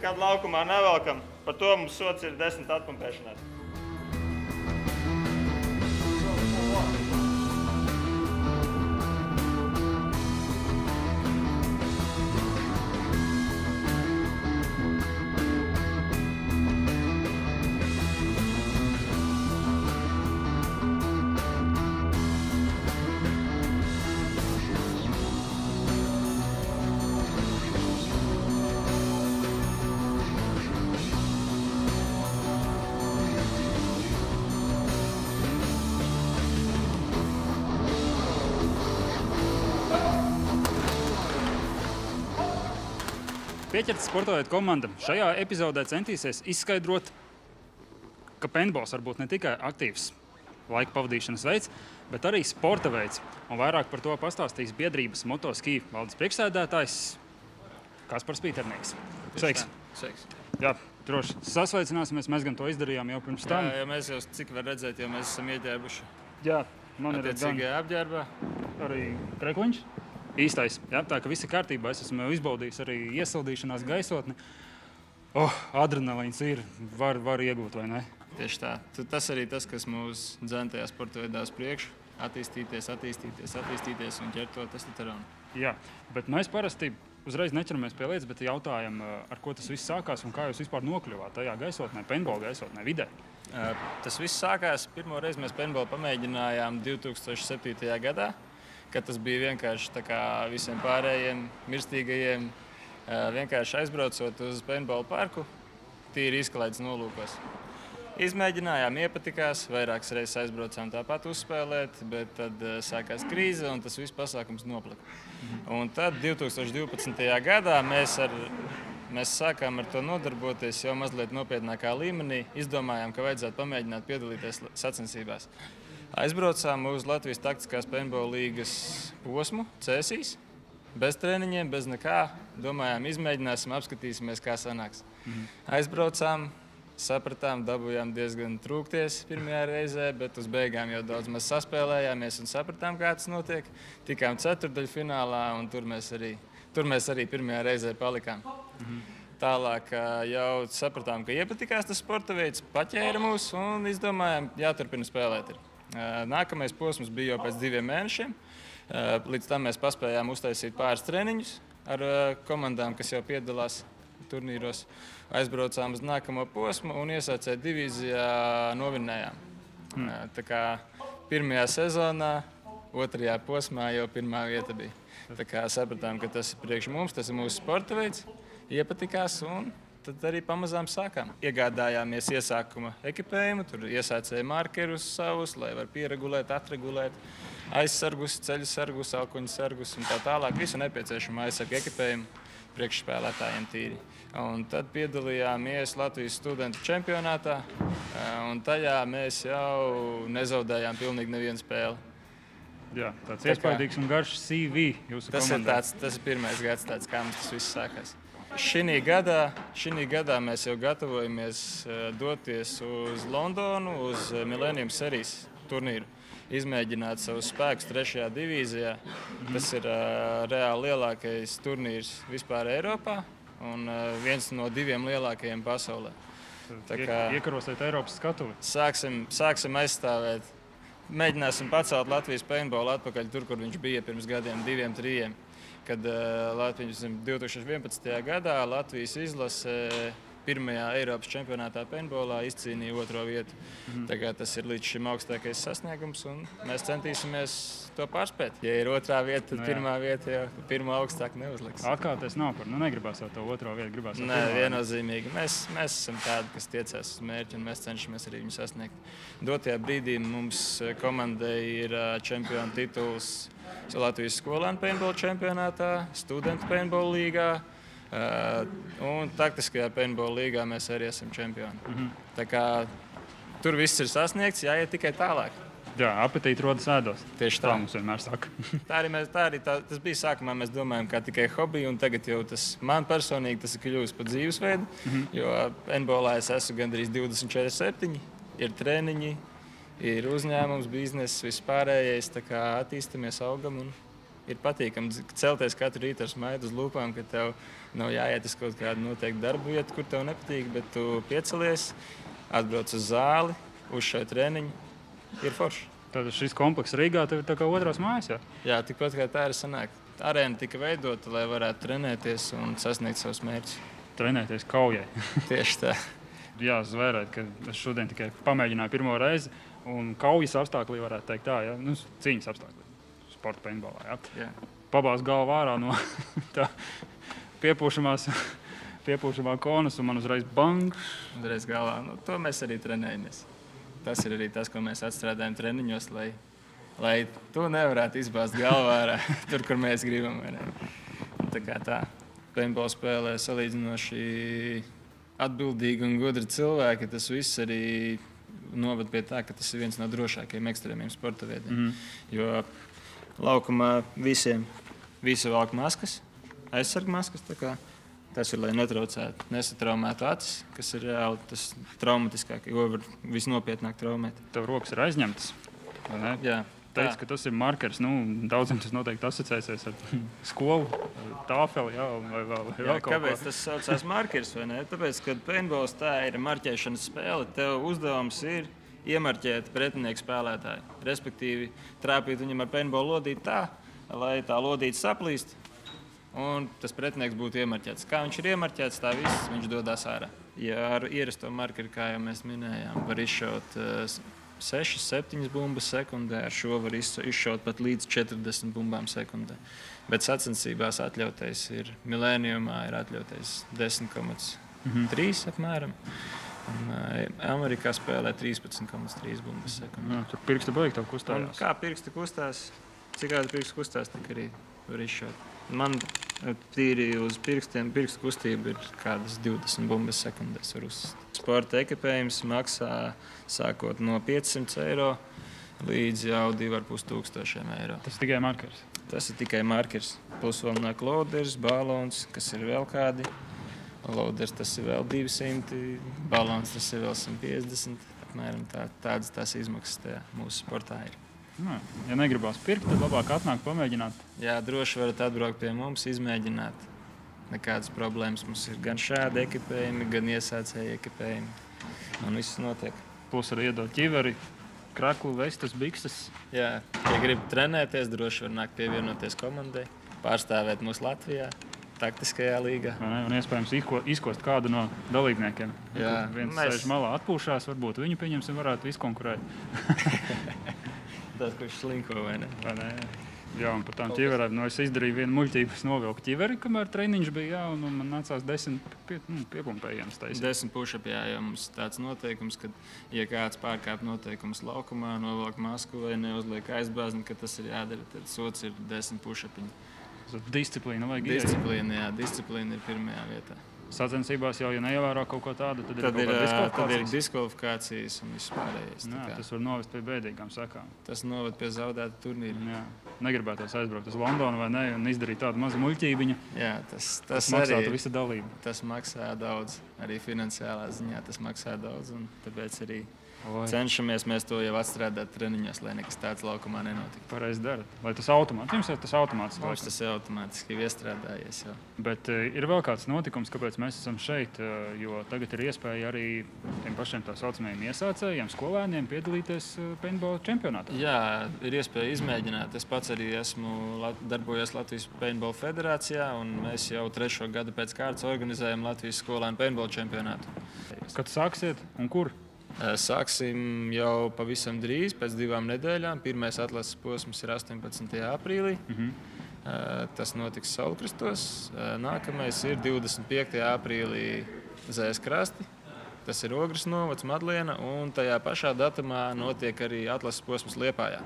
nekad laukumā nevelkam. Par to mums sots ir 10 atpumpēšanās. Pieķerta sportovietu komanda šajā epizodē centīsies izskaidrot, ka paintballs var būt ne tikai aktīvs laika pavadīšanas veids, bet arī sporta veids. Un vairāk par to pastāstīs biedrības Motoski valdes priekšsēdētājs Kaspars Pīternieks. Sveiks! Sveiks! Jā, droši sasveicināsimies, mēs gan to izdarījām jau pirms tam. Jā, mēs jau, cik var redzēt, jau mēs esam ieģērbuši. Jā, man ir attiecīgajā apģērbā. Arī krekliņš. Īstais, jā, tā ka viss ir kārtībā. Es esmu izbaudījis arī iesildīšanās gaisotni. Adrenalīns ir, var iegūt, vai ne? Tieši tā. Tas arī tas, kas mūs dzen tajā sporta veidā uz priekšu. Attīstīties un ķert to testosteronu. Jā, bet mēs parasti uzreiz neķeramies pie lietas, bet jautājam, ar ko tas viss sākās un kā jūs vispār nokļuvāt tajā gaisotnē, paintball gaisotnē, vidē? Tas viss sākās, pirmo reizi mēs paintball pamēģinājām 2007. gadā. Kad tas bija vienkārši tā kā visiem pārējiem mirstīgajiem, vienkārši aizbraucot uz paintball parku, tīri izklaides nolūkos. Izmēģinājām, iepatikās, vairākas reizes aizbraucām tāpat uzspēlēt, bet tad sākās krīze un tas viss pasākums noplika. Un tad 2012. gadā mēs sākām ar to nodarboties jau mazliet nopietnākā līmenī, izdomājām, ka vajadzētu pamēģināt piedalīties sacensībās. Aizbraucām uz Latvijas taktiskās paintball līgas posmu, Cēsīs, bez treniņiem, bez nekā. Domājām, izmēģināsim, apskatīsimies, kā sanāks. Aizbraucām, sapratām, dabūjām diezgan trūkties pirmajā reizē, bet uz beigām jau daudz mēs saspēlējāmies un sapratām, kā tas notiek. Tikām ceturtdaļfinālā un tur mēs arī pirmajā reizē palikām. Tālāk jau sapratām, ka iepatikās tas sporta veids, paķēra mūs un izdomājām, jāturpina spēlēt. Nākamais posms bija jau pēc 2 mēnešiem. Līdz tam mēs paspējām uztaisīt pāris treniņus ar komandām, kas jau piedalās turnīros. Aizbraucām uz nākamo posmu un iesācēju divīzijā novinnējām. Tā kā pirmajā sezonā, otrajā posmā jau pirmā vieta bija. Tā kā sapratām, ka tas ir priekš mums, tas ir mūsu sporta veids, iepatikās un tad arī pamazām sākām. Iegādājāmies iesākuma ekipējumu, tur iesācēja markerus savus, lai var pieregulēt, atregulēt aizsargus, ceļu sargus, alkoņu sargus un tā tālāk. Visu nepieciešamo aizsargu ekipējumu priekšspēlētājiem tīri. Un tad piedalījāmies Latvijas studentu čempionātā, un tajā mēs jau nezaudējām pilnīgi nevienu spēli. Jā, tāds iespaidīgs un garš CV jūsu komandā. Tas ir pirmais gads tāds, kā mums tas viss sākās. Šī gadā mēs jau gatavojamies doties uz Londonu, uz Millennium Series turnīru, izmēģināt savus spēkus 3. divīzijā. Tas ir reāli lielākais turnīrs vispār Eiropā un viens no 2 lielākajiem pasaulē. Iekarosiet Eiropas skatuvi. Sāksim aizstāvēt. Mēģināsim pacelt Latvijas paintballu atpakaļ tur, kur viņš bija pirms gadiem, 2, 3. Kad 2011. gadā Latvijas izlase pirmajā Eiropas čempionātā paintballā izcīnīja 2. vietu. Tagad tas ir līdz šim augstākais sasniegums, un mēs centīsimies to pārspēt. Ja ir 2. vieta, tad 1. vieta jau 1. augstāk neuzliks. Atkāpties nav par, negribās jau to 2. vietu, gribās jau 1. Nē, viennozīmīgi. Mēs esam tādi, kas tiecās uz mērķi, un mēs cenšamies arī viņu sasniegt. Dotajā brīdī mums komandai ir čempiona tituls Latvijas skolēnu paintball čempionātā, studentu paintball līgā, un taktiskajā paintball līgā mēs arī esam čempioni. Tā kā tur viss ir sasniegts, jāiet tikai tālāk. Jā, apetīti rodas ēdos. Tieši tā. Mums vienmēr saka. Tas bija sākumā, mēs domājam, kā tikai hobiju, un tagad jau man personīgi tas ir kļuvis par dzīvesveidu, jo paintballā es esmu gandrīz 24/7, ir treniņi, ir uzņēmums, bizness, viss pārējais, tā kā attīstamies, augam un Ir patīkami celties katru rītu ar smaidu uz lūpām, ka tev nav jāiet uz kaut kādu noteiktu darbu vietu, kur tev nepatīk, bet tu piecelies, atbrauc uz zāli, uzšauj treniņu, ir forši. Tad šis komplekss Rīgā tev ir tā kā otrās mājas, jā? Jā, tikpat kā tā ir sanāk. Arēna tika veidota, lai varētu trenēties un sasniegt savus mērķus. Trenēties kaujai. Tieši tā. Jā, zvērēt, ka es šodien tikai pamēģināju pirmo reizi, un kaujas apstāklī varētu teikt tā, jā, nu, cīņas apstāklī, sporta paintballā, jā. Jā. Pabāz galvu ārā no tā piepūšamā konas, un man uzreiz bang. Uzreiz galvā. Nu, to mēs arī trenējamies. Tas ir arī tas, ko mēs atstrādājam treniņos, lai tu nevarētu izbāzt galvā ārā tur, kur mēs gribam. Tā kā tā. Paintball spēlē salīdzinoši atbildīgi un gudri cilvēki. Tas viss arī noved pie tā, ka tas ir viens no drošākajiem ekstrēmiem sporta veidiem. Jo laukumā visi velk maskas, aizsarga maskas. Tas ir, lai netraucētu, nesatraumētu acis, kas ir reāli tas traumatiskāk, jo var visnopietnāk traumēt. Tev rokas ir aizņemtas, vai ne? Jā. Teic, ka tas ir markers. Nu, daudziem tas noteikti asociēsies ar skolu, tāfeli, jā, vai vēl kaut ko. Kāpēc tas saucās markers, vai ne? Tāpēc, kad paintballs tā ir marķēšanas spēle, tev uzdevums ir iemarķēt pretinieku spēlētāju. Respektīvi, trāpīt viņam ar paintball lodīti tā, lai tā lodīte saplīst, un tas pretinieks būtu iemarķēts. Kā viņš ir iemarķēts, tā viss viņš dodās ārā. Ja ar ierasto markeri, kā jau mēs minējām, var izšaut 6-7 bumbas sekundē, ar šo var izšaut pat līdz 40 bumbām sekundē. Bet sacensībās atļautais ir milēnijumā, ir atļautais 10,3 apmēram. Un Amerikā spēlē 13,3 bumbas sekundē. Jā, tur pirksti beig tev kustājās. Kā pirksti kustās, cik kādi pirksti kustās, tik arī var izšaut. Man tīri uz pirkstiem pirkstu kustība ir kādas 20 bumbas sekundēs var uzsist. Sporta ekipējums maksā sākot no 500 eiro līdz jau 2500 eiro. Tas tikai markers. Tas ir tikai markers. Plus vēl nāk loaders, balons, kas ir vēl kādi. Loaders tas ir vēl 200, balons tas ir vēl 150. Apmēram tādas tās izmaksas tajā mūsu sportā ir. Ja negribās pirkt, tad labāk atnāk pamēģināt. Jā, droši varat atbraukt pie mums, izmēģināt. Nekādas problēmas mums ir gan šādi ekipējumi, gan iesācēji ekipējumi. Un viss notiek. Plus arī iedot ķiveri, kraklu, vestas, bikses. Jā, ja grib trenēties, droši var nākt pievienoties komandai, pārstāvēt mūs Latvijā, taktiskajā līgā. Un iespējams izkost kādu no dalībniekiem. Jā, viens sēž malā atpūšās, varbūt viņu pieņemsim, varētu izkonkurēt. Tas, kurš slinko, vai ne? Jā, un par tām ķiverēm. Es izdarīju vienu muļķību, es novilku ķiveri, kamēr treniņš bija, jā, un man nācās 10 piepumpējienas taisīt. 10 push-up, jā, jo mums tāds noteikums, ka, ja kāds pārkāp noteikumus laukumā, novelk masku vai neuzliek aizbāzni, ka tas ir jādara, tad sots ir 10 push-upiņi. Disciplīna vajag Disciplīna, jā, disciplīna ir pirmajā vietā. Sacensībās jau, ja neievēro kaut ko tādu, tad ir diskvalifikācijas un viss pārējais. Jā, tas var novest pie bēdīgām sekām. Tas noved pie zaudēta turnīra. Jā. Negribētos aizbraukt uz Londonu vai ne, un izdarīt tādu mazu muļķībiņu. Jā, tas maksātu visa dalība. Tas maksā daudz, arī finansiālā ziņā tas maksā daudz, un tāpēc arī cenšamies mēs to jau atstrādāt treniņos, lai nekas tāds laukumā nenotiktu. Pareizi darat. Vai tas automātiski? Jums ir tas automātiski? Mums tas ir automātiski iestrādājies jau. Bet ir vēl kāds notikums, kāpēc mēs esam šeit, jo tagad ir iespēja arī tiem pašiem tā saucamajiem iesācējiem, skolēniem piedalīties paintball čempionātā. Jā, ir iespēja izmēģināt. Es pats arī esmu darbojies Latvijas Paintball federācijā, un mēs jau 3. gadu pēc kārtas organizējam Latvijas skolēnu paintball čempionātu. Kad sāksiet un kur? Sāksim jau pavisam drīz, pēc 2 nedēļām. Pirmais atlases posms ir 18. aprīlī. Tas notiks Saulkrastos. Nākamais ir 25. aprīlī Zējas krasti. Tas ir Ogres novads, Madliena, un tajā pašā datumā notiek arī atlases posms Liepājā.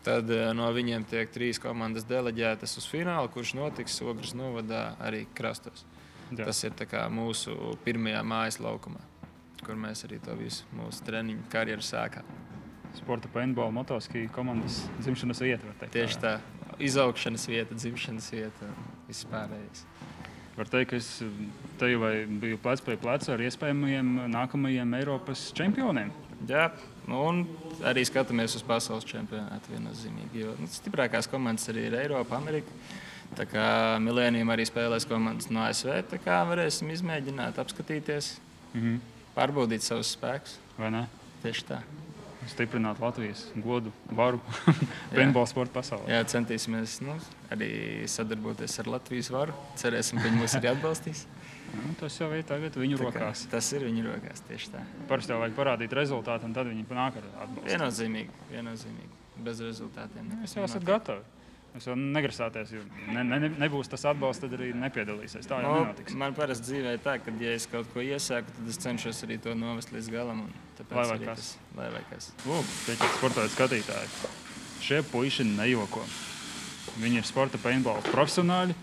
Tad no viņiem tiek 3 komandas deleģētas uz finālu, kurš notiks Ogres novadā arī Krastos. Jā. Tas ir tā kā mūsu pirmajā mājas laukumā, kur mēs arī to visu mūsu treniņu karjeru sākām. Sporta paintball motoski komandas dzimšanas vieta, var teikt. Tieši tā. Izaugšanas vieta, dzimšanas vieta un viss pārējais. Var teikt, ka es teju vai biju plec pie pleca ar iespējamajiem nākamajiem Eiropas čempioniem. Jā, un arī skatāmies uz pasaules čempionātu viennozīmīgi. Jo stiprākās komandas arī ir Eiropa, Amerika. Tā kā Millennium arī spēlēs komandas no ASV. Tā kā varēsim izmēģināt, apskatīties, pārbaudīt savus spēkus. Vai ne? Tieši tā. Stiprināt Latvijas godu, varu paintball sporta pasaulē. Jā, centīsimies arī sadarboties ar Latvijas varu. Cerēsim, ka viņi mūs arī atbalstīs. Tas jau ir tagad viņu rokās. Tas ir viņu rokās, tieši tā. Parasti jau vajag parādīt rezultātu, un tad viņi nāk ar atbalstu. Viennozīmīgi. Bez rezultātiem. Jūs jau esat gatavi. Jūs jau negrasāties, jo nebūs tas atbalsts, tad arī nepiedalīsies. Tā jau nenotiks. Man parasti dzīvē tā, ka, ja es kaut ko iesāku, tad es cenšos arī to novest līdz galam. Lai vai kas. Lūk, tie sportotāji skatītāji. Šie puiši nejoko. Viņi ir sporta paintball profesionāļi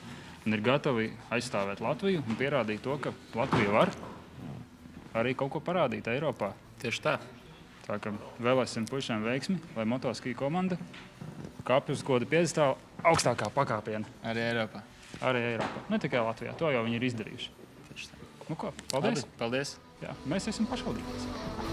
un ir gatavi aizstāvēt Latviju un pierādīt to, ka Latvija var arī kaut ko parādīt Eiropā. Tieši tā. Tā kā vēlēsim puišiem veiksmi, lai motoskiju komanda kāpj uz goda piedestāla augstākā pakāpiena. Arī Eiropā. Arī Eiropā. Ne tikai Latvijā. To jau viņi ir izdarījuši. Tieši tā. Nu ko, paldies. Paldies. Jā, mēs esam pašvaldības.